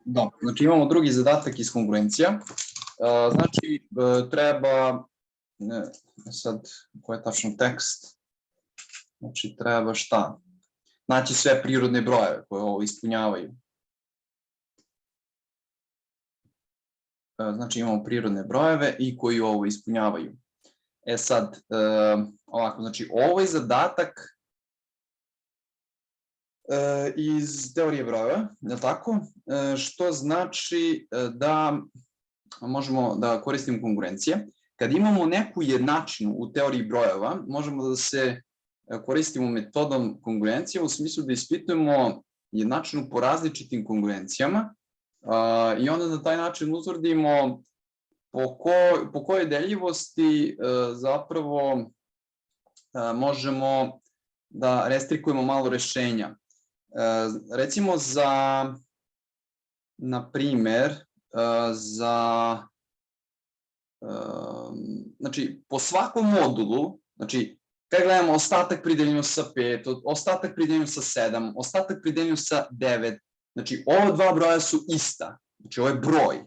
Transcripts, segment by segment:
Dobro, znači imamo drugi zadatak iz kongruencija. Znači treba, sad koji je tačno tekst, znači treba šta? Naći sve prirodne brojeve koje ovo ispunjavaju. Znači imamo prirodne brojeve i koji ovo ispunjavaju. E sad, ovako, znači ovaj zadatak iz teorije brojeva, je li tako? Što znači da možemo da koristimo kongruencije. Kad imamo neku jednačinu u teoriji brojeva, možemo da se koristimo metodom kongruencije u smislu da ispitujemo jednačinu po različitim kongruencijama i onda na taj način utvrdimo po kojoj deljivosti zapravo možemo da restrikujemo malo rešenja. Recimo za, na primer, znači po svakom modulu, znači kad gledamo ostatak pri deljenju sa 5, ostatak pri deljenju sa 7, ostatak pri deljenju sa 9, znači ova dva broja su ista, znači ovo je broj,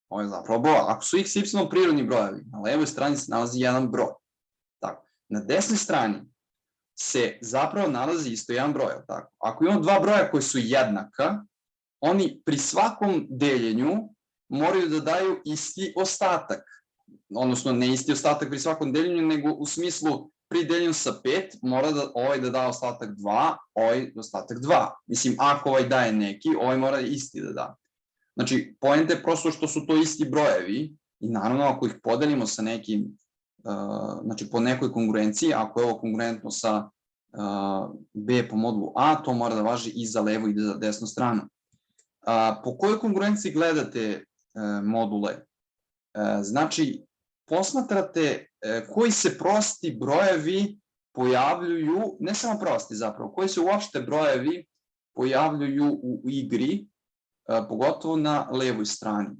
ovo je zapravo broj. Ako su x i y prirodni brojevi, na levoj strani se nalazi jedan broj. Tako. Na desnoj strani se zapravo nalazi isto jedan broj. Tako. Ako imamo dva broja koji su jednaka, oni pri svakom deljenju moraju da daju isti ostatak. Odnosno, ne isti ostatak pri svakom deljenju, nego u smislu pri deljenju sa 5 mora da ovaj da da ostatak 2, ovaj ostatak 2. Mislim, ako ovaj daje neki, ovaj mora isti da da. Znači, poenta je prosto što su to isti brojevi i naravno ako ih podelimo sa nekim, znači po nekoj kongruenciji, ako je ovo kongruentno sa B po modulu A, to mora da važi i za levu i za desnu stranu. Po kojoj kongruenciji gledate module? Znači, posmatrate koji se prosti brojevi pojavljuju, ne samo prosti zapravo, koji se uopšte brojevi pojavljuju u igri, pogotovo na levoj strani.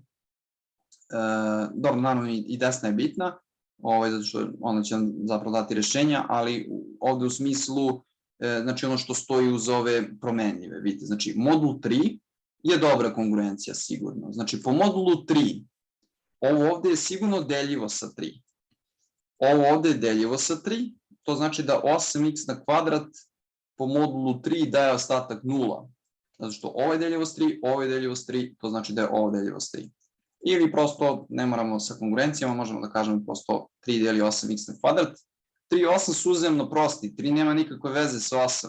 Dobro, naravno i desna je bitna, zato što ona će nam zapravo dati rešenja, ali ovde u smislu, znači ono što stoji uz ove promenljive, vidite, znači modul 3 je dobra kongruencija sigurno. Znači po modulu 3, ovo ovde je sigurno deljivo sa 3. Ovo ovde je deljivo sa 3, to znači da 8x na kvadrat po modulu 3 daje ostatak 0. Zato što ovo je deljivost 3, ovo je deljivost 3, to znači da je ovo deljivost 3. Ili prosto, ne moramo sa kongruencijama, možemo da kažemo prosto 3 deli 8x na kvadrat. 3 i 8 su uzemno prosti, 3 nema nikakve veze sa 8.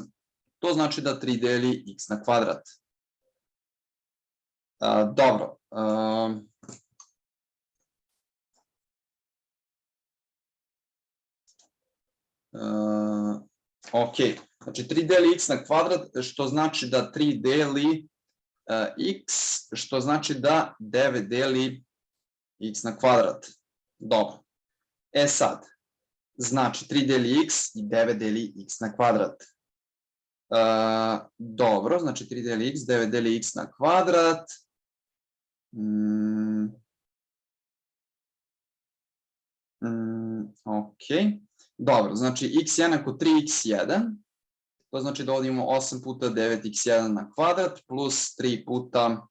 To znači da 3 deli x na kvadrat. Dobro. Ok, znači 3 deli x na kvadrat, što znači da 3 deli x, što znači da 9 deli x na kvadrat. Dobro. E sad, znači 3 deli x i 9 deli x na kvadrat. Dobro, znači 3 deli x, 9 deli x na kvadrat. Ok. Dobro, znači x jednako 3x1, to znači da ovdje imamo 8 puta 9x1 na kvadrat plus 3 puta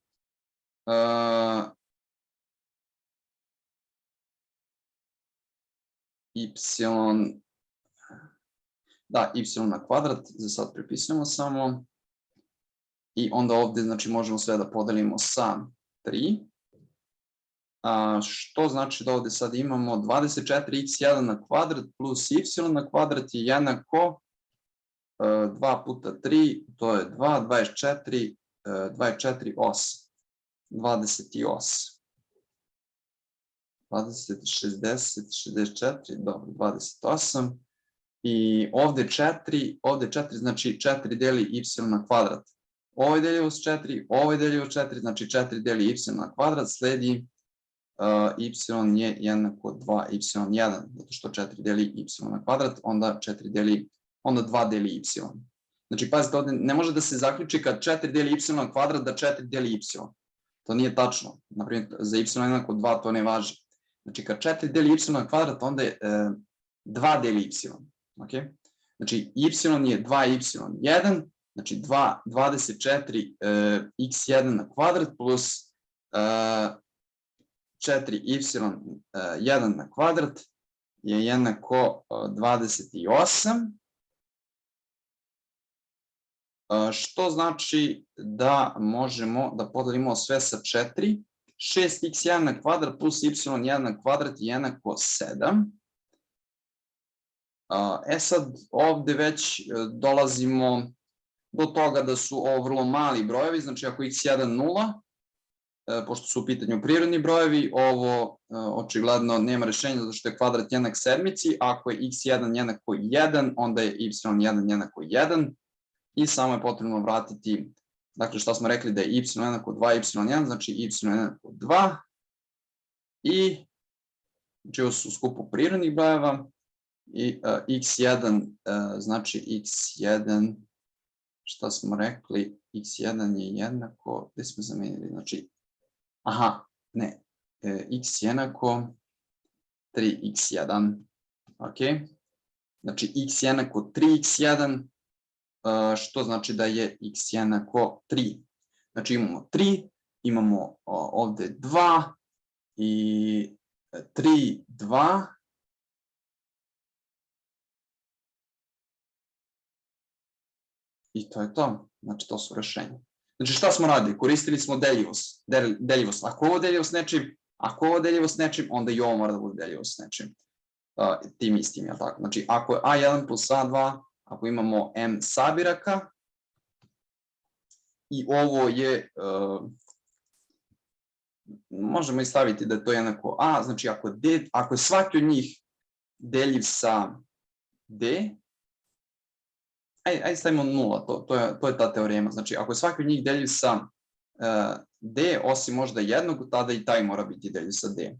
y, da, y na kvadrat, za sad prepisujemo samo, i onda ovdje znači možemo sve da podelimo sa 3. Što znači da ovdje sad imamo 24x1 na kvadrat plus y na kvadrat je jednako 2 puta 3, to je 2, 24, 24, 8, 28, 20, 60, 64, dobro, 28, i ovdje 4, znači 4 deli y na kvadrat. Ovo je deljivost 4, ovo je deljivost 4, znači 4 deli y na kvadrat, sledi y je jednako 2y1, zato što 4 deli y na kvadrat, onda 2 deli y. Znači, pazite, ovdje ne može da se zaključi kad 4 deli y na kvadrat da 4 deli y. To nije tačno. Naprimjer, za y jednako 2 to ne važi. Znači, kad 4 deli y na kvadrat, onda je 2 deli y. Okay? Znači, y je 2y1, Znači 24 x1 na kvadrat plus 4y1 na kvadrat je jednako 28. Što znači da možemo da podelimo sve sa 4. 6x1 na kvadrat plus y1 na kvadrat je jednako 7. Sad ovde već dolazimo do toga da su ovo vrlo mali brojevi, znači ako x1 0, pošto su u pitanju prirodni brojevi, ovo očigledno nema rešenja zato što je kvadrat jednak sedmici, ako je x1 jednako 1, onda je y1 jednako 1 i samo je potrebno vratiti, dakle šta smo rekli da je y jednako 2, y1, znači y jednako 2 i znači ovo su skupo prirodnih brojeva i x1, znači x1, šta smo rekli, x1 je jednako, gde smo zamenili, znači, ne, x jednako 3x1, ok, znači x jednako 3x1, što znači da je x jednako 3, znači imamo 3, imamo ovde 2 i 3, 2, i to je to, znači to su rešenja. Znači šta smo radili? Koristili smo deljivost. Ako ovo deljivo s nečim, onda i ovo mora da bude deljivo s nečim. Tim istim, jel tako? Znači ako je A1 plus A2, ako imamo M sabiraka i ovo je, možemo i staviti da je to jednako A, znači ako je svaki od njih deljiv sa D, ajde stavimo 0, to je ta teorema. Znači, ako je svaki od njih deljiv sa D, osim možda jednog, tada i taj mora biti deljiv sa D.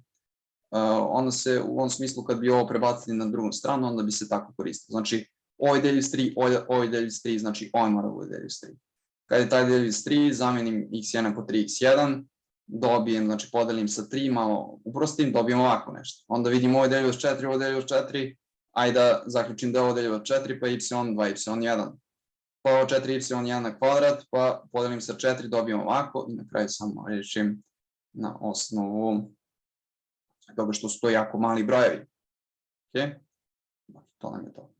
Onda se, u ovom smislu, kad bi ovo prebacili na drugu stranu, onda bi se tako koristilo. Znači, ovo je deljiv s 3, ovo je deljiv s 3, znači ovo mora da bude deljiv s 3. Kad je taj deljiv s 3, zamenim x1 po 3x1, dobijem, znači podelim sa 3, malo uprostim, dobijem ovako nešto. Onda vidim ovo je deljiv s 4, ovo je deljiv s 4, ajde da zaključim da je ovo deljivo 4, pa y2, y1. Pa ovo 4y1 na kvadrat, pa podelim sa 4, dobijem ovako i na kraju samo rešim na osnovu toga što su to jako mali brojevi. Ok? To nam je to.